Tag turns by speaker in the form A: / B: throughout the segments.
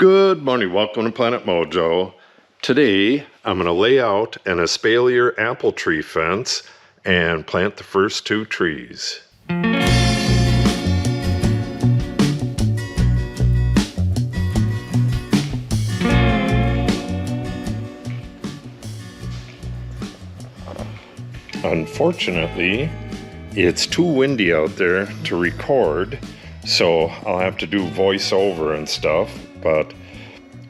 A: Good morning, welcome to Planet Mojo. Today I'm going to lay out an Espalier apple tree fence and plant the first 2 trees. Unfortunately, it's too windy out there to record, so I'll have to do voiceover and stuff. But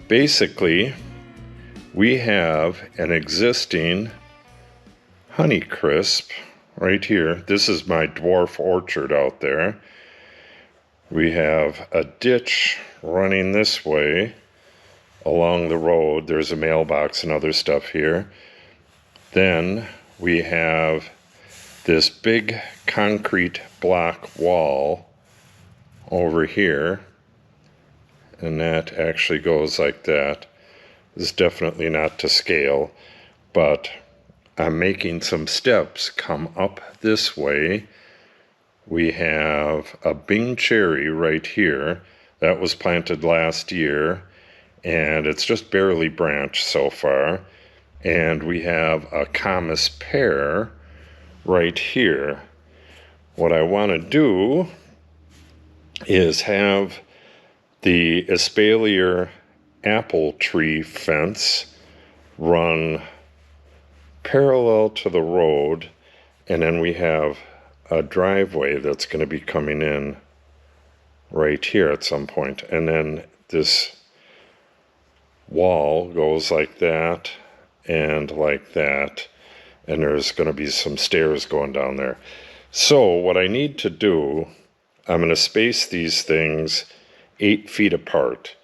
A: basically, we have an existing Honeycrisp right here. This is my dwarf orchard out there. We have a ditch running this way along the road. There's a mailbox and other stuff here. Then we have this big concrete block wall over here. And that actually goes like that. This is definitely not to scale, but I'm making some steps come up this way. We have a Bing cherry right here. That was planted last year, and it's just barely branched so far. And we have a Pear right here. What I want to do is have the Espalier apple tree fence run parallel to the road, and then we have a driveway that's going to be coming in right here at some point, and then this wall goes like that and like that, and there's going to be some stairs going down there. So what I need to do, I'm going to space these things 8 feet apart.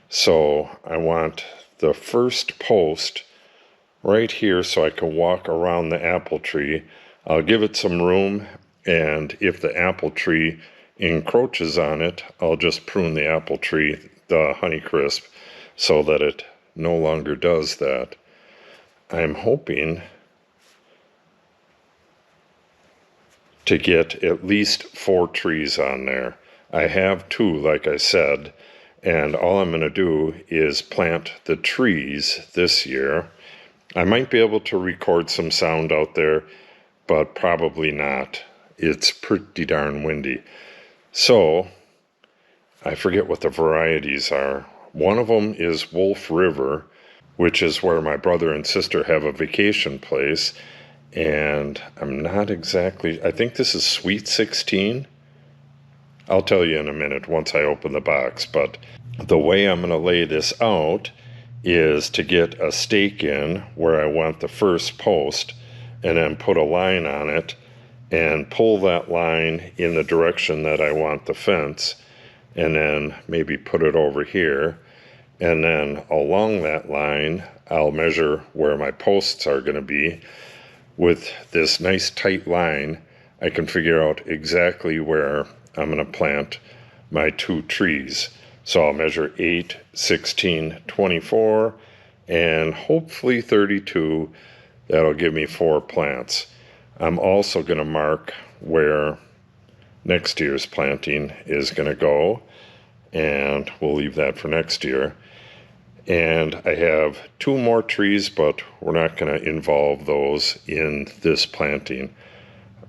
A: So I want the first post right here so I can walk around the apple tree. I'll give it some room, and if the apple tree encroaches on it, I'll just prune the apple tree, the Honeycrisp, so that it no longer does that. I'm hoping to get at least 4 trees on there. I have 2, like I said, and all I'm going to do is plant the trees this year. I might be able to record some sound out there, but probably not. It's pretty darn windy. So, I forget what the varieties are. One of them is Wolf River, which is where my brother and sister have a vacation place, and I'm not exactly, I think this is Sweet 16. I'll tell you in a minute once I open the box, but the way I'm going to lay this out is to get a stake in where I want the first post, and then put a line on it and pull that line in the direction that I want the fence, and then maybe put it over here, and then along that line I'll measure where my posts are going to be. With this nice tight line, I can figure out exactly where I'm going to plant my 2 trees. So I'll measure 8, 16, 24, and hopefully 32. That'll give me 4 plants. I'm also going to mark where next year's planting is going to go, and we'll leave that for next year. And I have 2 more trees, but we're not going to involve those in this planting.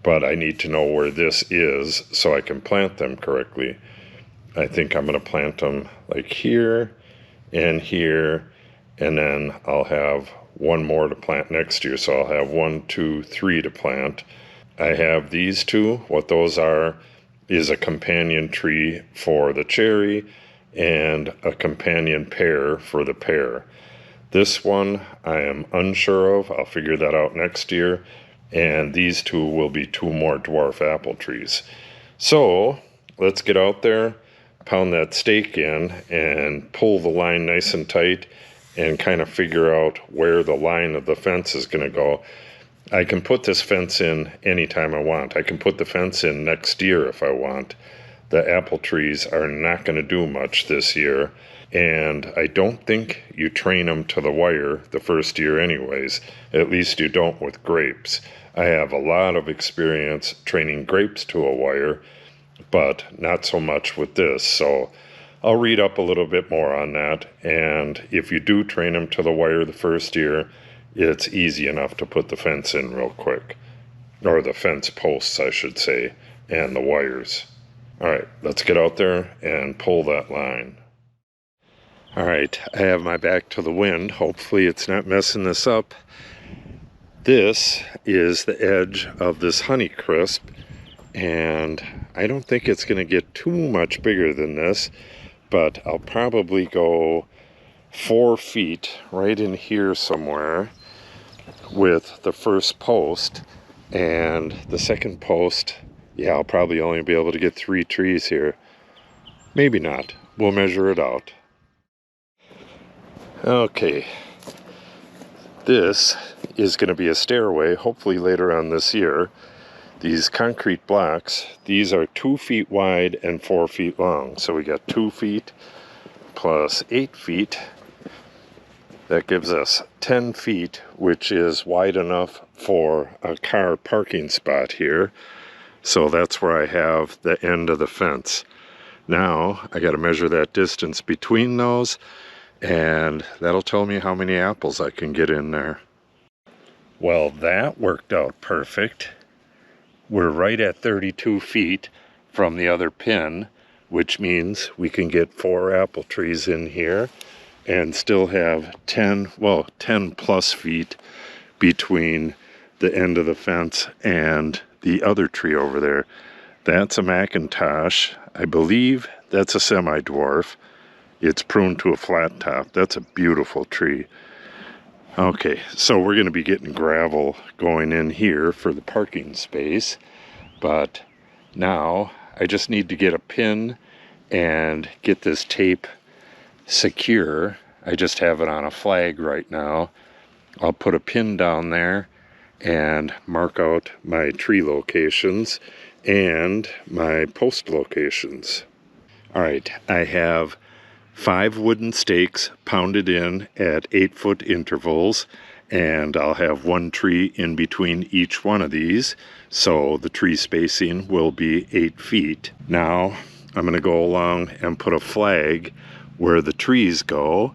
A: But I need to know where this is so I can plant them correctly. I think I'm going to plant them like here and here, and then I'll have 1 more to plant next year. So I'll have 1, 2, 3 to plant. I have these 2. What those are is a companion tree for the cherry and a companion pear for the pear. This one I am unsure of. I'll figure that out next year. And these 2 will be 2 more dwarf apple trees. So let's get out there, pound that stake in, and pull the line nice and tight, and kind of figure out where the line of the fence is going to go. I can put this fence in anytime I want. I can put the fence in next year if I want. The apple trees are not going to do much this year, and I don't think you train them to the wire the first year anyways. At least you don't with grapes. I have a lot of experience training grapes to a wire, but not so much with this. So I'll read up a little bit more on that, and if you do train them to the wire the first year, it's easy enough to put the fence in real quick. Or the fence posts, I should say, and the wires. Alright, let's get out there and pull that line. Alright, I have my back to the wind. Hopefully it's not messing this up. This is the edge of this Honeycrisp, and I don't think it's going to get too much bigger than this, but I'll probably go 4 feet right in here somewhere with the first post, and the second post, yeah, I'll probably only be able to get 3 trees here. Maybe not. We'll measure it out. Okay. This is going to be a stairway, hopefully later on this year. These concrete blocks, these are 2 feet wide and 4 feet long. So we got 2 feet plus 8 feet. That gives us 10 feet, which is wide enough for a car parking spot here. So that's where I have the end of the fence. Now I got to measure that distance between those, and that'll tell me how many apples I can get in there. Well, that worked out perfect. We're right at 32 feet from the other pin, which means we can get 4 apple trees in here and still have 10 plus feet between the end of the fence and the other tree over there. That's a Macintosh. I believe that's a semi-dwarf. It's pruned to a flat top. That's a beautiful tree. Okay, so we're going to be getting gravel going in here for the parking space, but now I just need to get a pin and get this tape secure. I just have it on a flag right now. I'll put a pin down there and mark out my tree locations and my post locations. Alright, I have 5 wooden stakes pounded in at 8-foot intervals, and I'll have 1 tree in between each one of these, so the tree spacing will be 8 feet. Now I'm going to go along and put a flag where the trees go,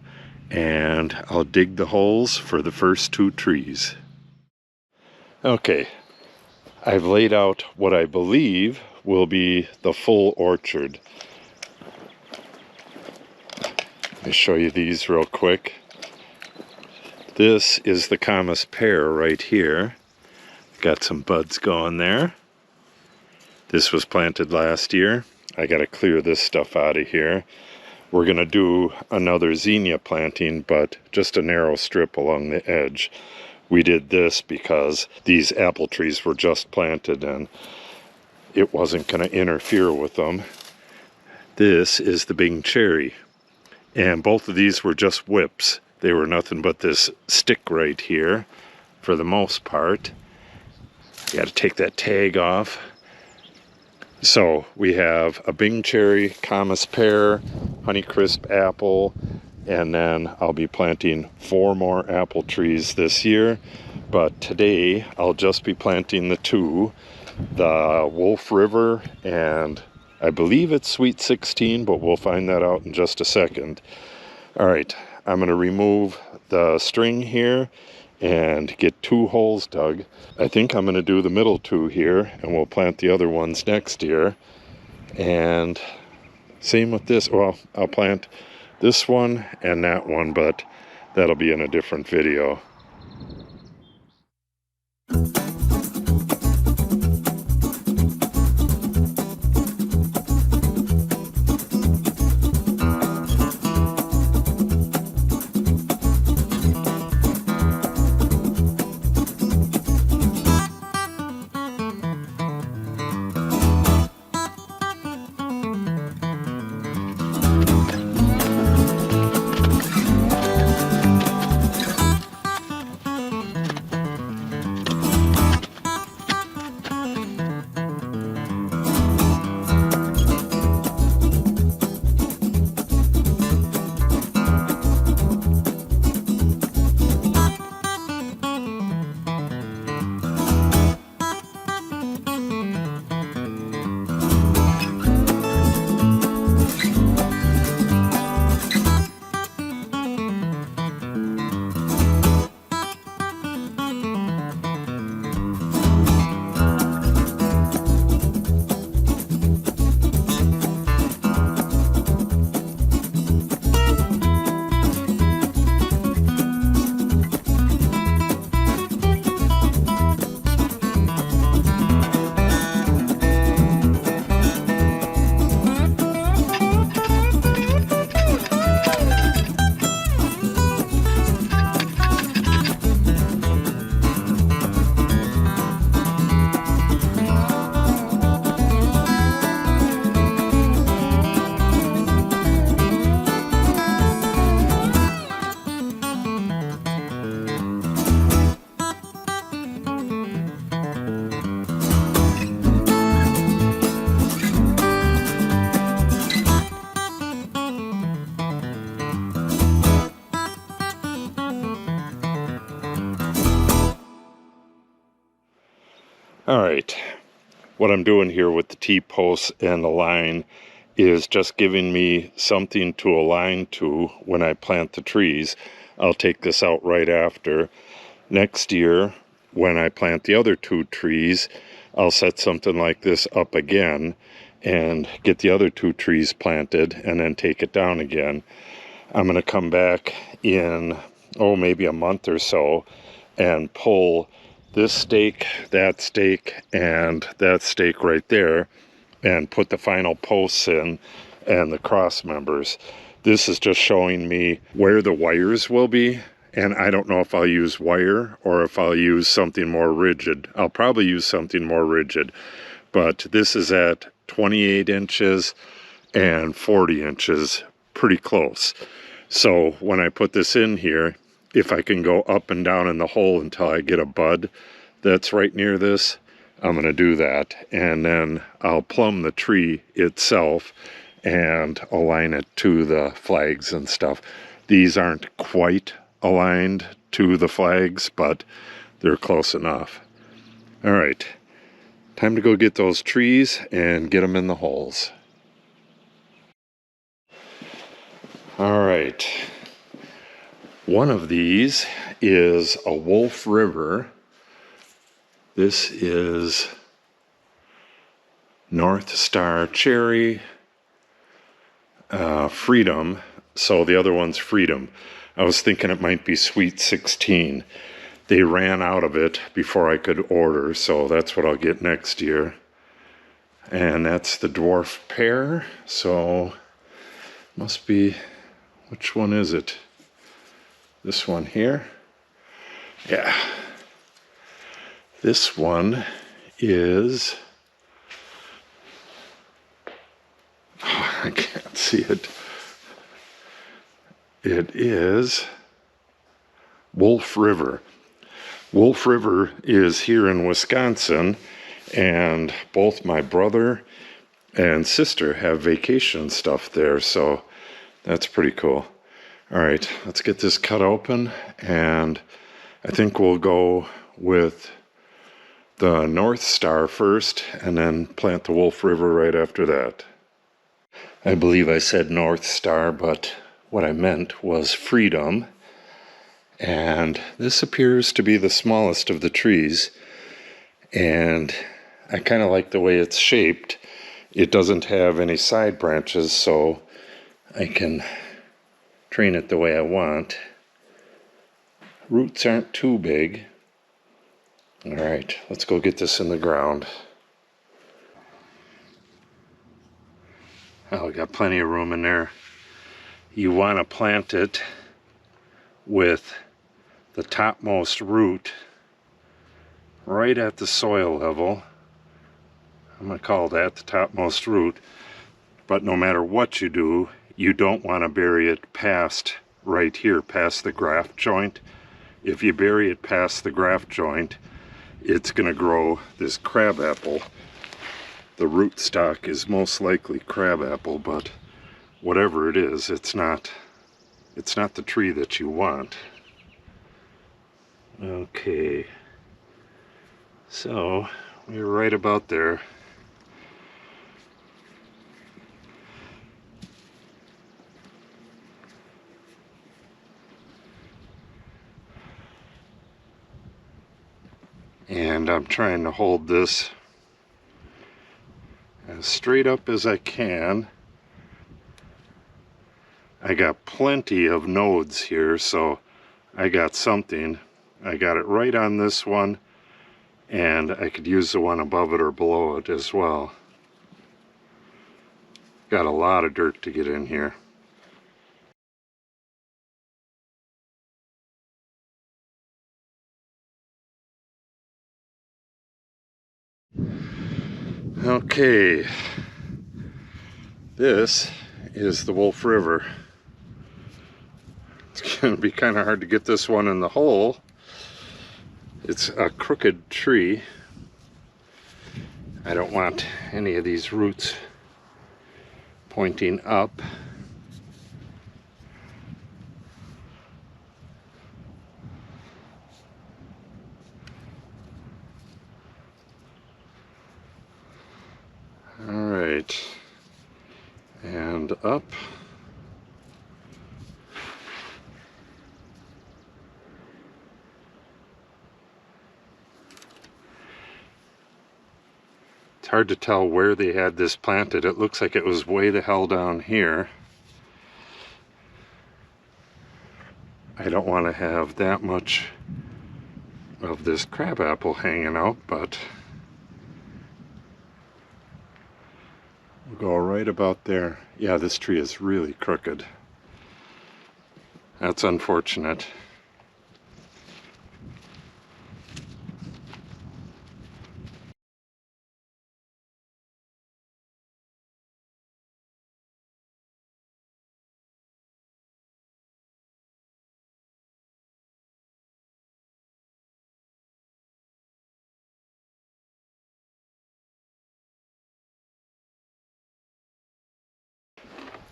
A: and I'll dig the holes for the first 2 trees. Okay, I've laid out what I believe will be the full orchard. Let me show you these real quick. This is the Pear right here. Got some buds going there. This was planted last year. I got to clear this stuff out of here. We're going to do another zinnia planting, but just a narrow strip along the edge. We did this because these apple trees were just planted and it wasn't going to interfere with them. This is the Bing cherry. And both of these were just whips. They were nothing but this stick right here for the most part. You got to take that tag off. So we have a Bing cherry, Pear, Honeycrisp apple, and then I'll be planting 4 more apple trees this year. But today I'll just be planting the 2, the Wolf River, and I believe it's Sweet 16, but we'll find that out in just a second. Alright, I'm going to remove the string here and get 2 holes dug. I think I'm going to do the middle 2 here, and we'll plant the other ones next year. And same with this. Well, I'll plant this one and that one, but that'll be in a different video. All right, what I'm doing here with the T-posts and the line is just giving me something to align to when I plant the trees. I'll take this out right after. Next year, when I plant the other 2 trees, I'll set something like this up again and get the other 2 trees planted and then take it down again. I'm going to come back in, maybe a month or so and pull this stake, and that stake right there and put the final posts in and the cross members. This is just showing me where the wires will be, and I don't know if I'll use wire or if I'll use something more rigid. I'll probably use something more rigid, but this is at 28 inches and 40 inches, pretty close. So when I put this in here, if I can go up and down in the hole until I get a bud that's right near this, I'm going to do that. And then I'll plumb the tree itself and align it to the flags and stuff. These aren't quite aligned to the flags, but they're close enough. All right, time to go get those trees and get them in the holes. All right. One of these is a Wolf River. This is North Star Cherry, Freedom. So the other one's Freedom. I was thinking it might be Sweet 16. They ran out of it before I could order, so that's what I'll get next year. And that's the Dwarf Pear. So must be, which one is it? This one here. Yeah. This one is, I can't see it. It is Wolf River. Wolf River is here in Wisconsin, and both my brother and sister have vacation stuff there, so that's pretty cool. All right, let's get this cut open, and I think we'll go with the North Star first, and then plant the Wolf River right after that. I believe I said North Star, but what I meant was Freedom. And this appears to be the smallest of the trees, and I kind of like the way it's shaped. It doesn't have any side branches, so I can train it the way I want. Roots aren't too big. All right, let's go get this in the ground. Oh, we got plenty of room in there. You want to plant it with the topmost root right at the soil level. I'm going to call that the topmost root. But no matter what you do, you don't want to bury it past right here, past the graft joint. If you bury it past the graft joint, it's going to grow this crabapple. The root stock is most likely crabapple, but whatever it is, it's not the tree that you want. Okay, so we're right about there. And I'm trying to hold this as straight up as I can. I got plenty of nodes here, so I got something. I got it right on this one, and I could use the one above it or below it as well. Got a lot of dirt to get in here. Okay, this is the Wolf River. It's going to be kind of hard to get this one in the hole. It's a crooked tree. I don't want any of these roots pointing up. out and up. It's hard to tell where they had this planted. It looks like it was way the hell down here. I don't want to have that much of this crabapple hanging out, but we'll go right about there. Yeah, this tree is really crooked. That's unfortunate.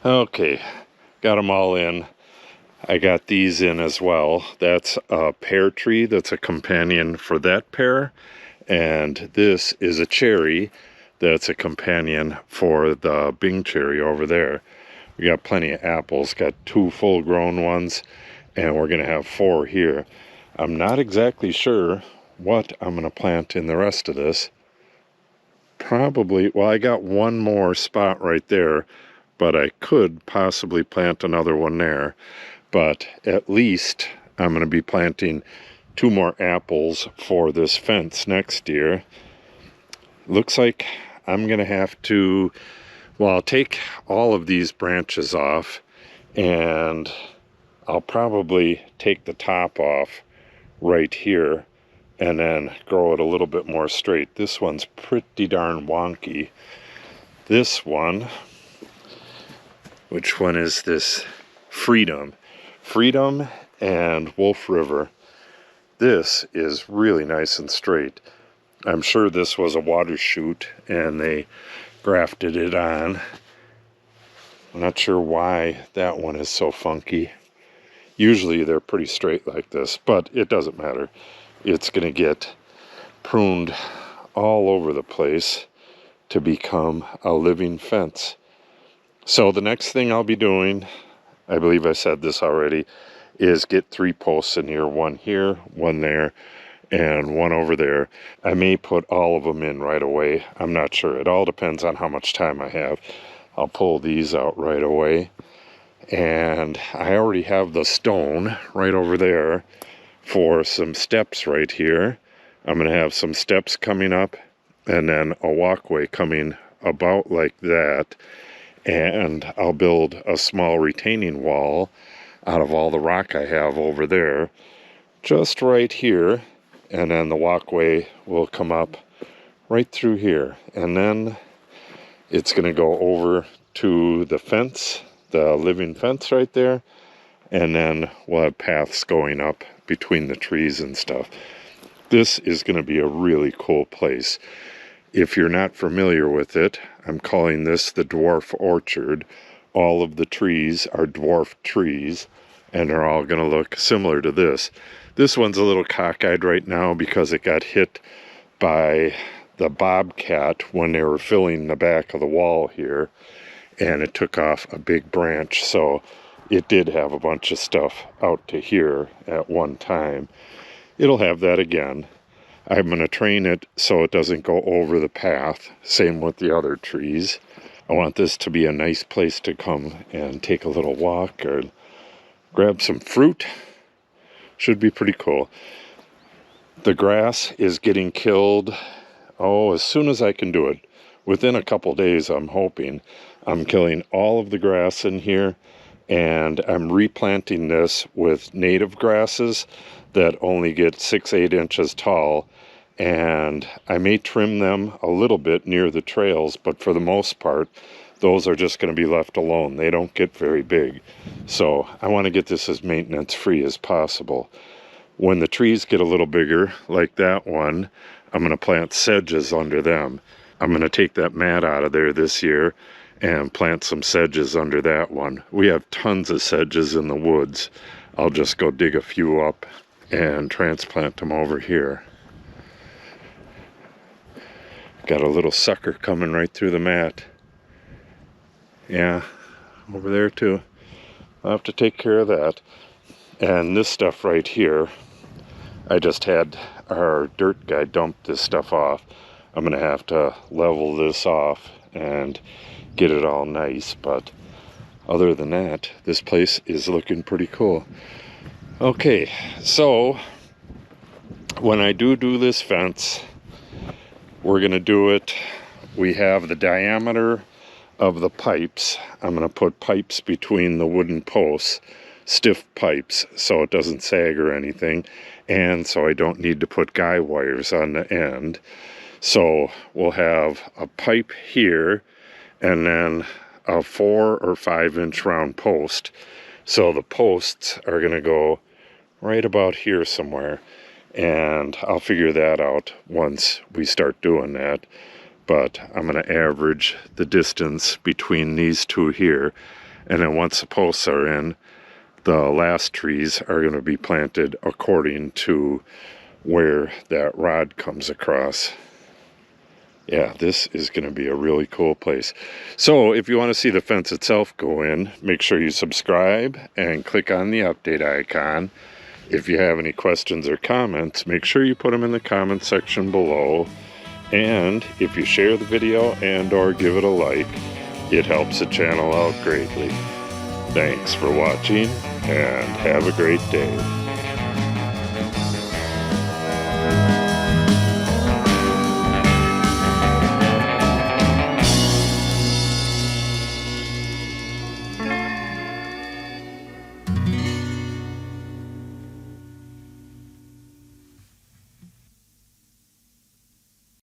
A: Okay, got them all in. I got these in as well. That's a pear tree that's a companion for that pear. And this is a cherry that's a companion for the Bing cherry over there. We got plenty of apples, got 2 full-grown ones, and we're going to have 4 here. I'm not exactly sure what I'm going to plant in the rest of this. Probably, well, I got 1 more spot right there, but I could possibly plant another one there. But at least I'm going to be planting 2 more apples for this fence next year. Looks like I'm going to have to, well, I'll take all of these branches off, and I'll probably take the top off right here and then grow it a little bit more straight. This one's pretty darn wonky. This one, which one is this? Freedom and Wolf River. This is really nice and straight. I'm sure this was a water chute and they grafted it on. I'm not sure why that one is so funky. Usually they're pretty straight like this, but it doesn't matter. It's going to get pruned all over the place to become a living fence. So the next thing I'll be doing, I believe I said this already, is get 3 posts in here. 1 here, 1 there, and 1 over there. I may put all of them in right away. I'm not sure. It all depends on how much time I have. I'll pull these out right away. And I already have the stone right over there for some steps right here. I'm going to have some steps coming up and then a walkway coming about like that. And I'll build a small retaining wall out of all the rock I have over there, just right here. And then the walkway will come up right through here. And then it's going to go over to the fence, the living fence right there. And then we'll have paths going up between the trees and stuff. This is going to be a really cool place. If you're not familiar with it, I'm calling this the Dwarf Orchard. All of the trees are dwarf trees, and they're all going to look similar to this. This one's a little cockeyed right now because it got hit by the bobcat when they were filling the back of the wall here, and it took off a big branch, so it did have a bunch of stuff out to here at one time. It'll have that again. I'm going to train it so it doesn't go over the path. Same with the other trees. I want this to be a nice place to come and take a little walk or grab some fruit. Should be pretty cool. The grass is getting killed, as soon as I can do it. Within a couple days, I'm hoping. I'm killing all of the grass in here, and I'm replanting this with native grasses that only get 6-8 inches tall, and I may trim them a little bit near the trails, but for the most part those are just going to be left alone. They don't get very big, so I want to get this as maintenance free as possible. When the trees get a little bigger like that one, I'm going to plant sedges under them. I'm going to take that mat out of there this year and plant some sedges under that one. We have tons of sedges in the woods. I'll just go dig a few up and transplant them over here. Got a little sucker coming right through the mat. Yeah, over there too. I'll have to take care of that. And this stuff right here, I just had our dirt guy dump this stuff off. I'm gonna have to level this off and get it all nice, but other than that, this place is looking pretty cool. Okay, so when I do this fence, we're gonna do it. We have the diameter of the pipes. I'm gonna put pipes between the wooden posts, stiff pipes, so it doesn't sag or anything, and so I don't need to put guy wires on the end. So we'll have a pipe here and then a 4 or 5 inch round post. So the posts are gonna go right about here somewhere, and I'll figure that out once we start doing that. But I'm going to average the distance between these two here, and then once the posts are in, the last trees are going to be planted according to where that rod comes across. Yeah, this is going to be a really cool place. So if you want to see the fence itself go in, make sure you subscribe and click on the update icon. If you have any questions or comments, make sure you put them in the comment section below. And if you share the video and or give it a like, it helps the channel out greatly. Thanks for watching and have a great day.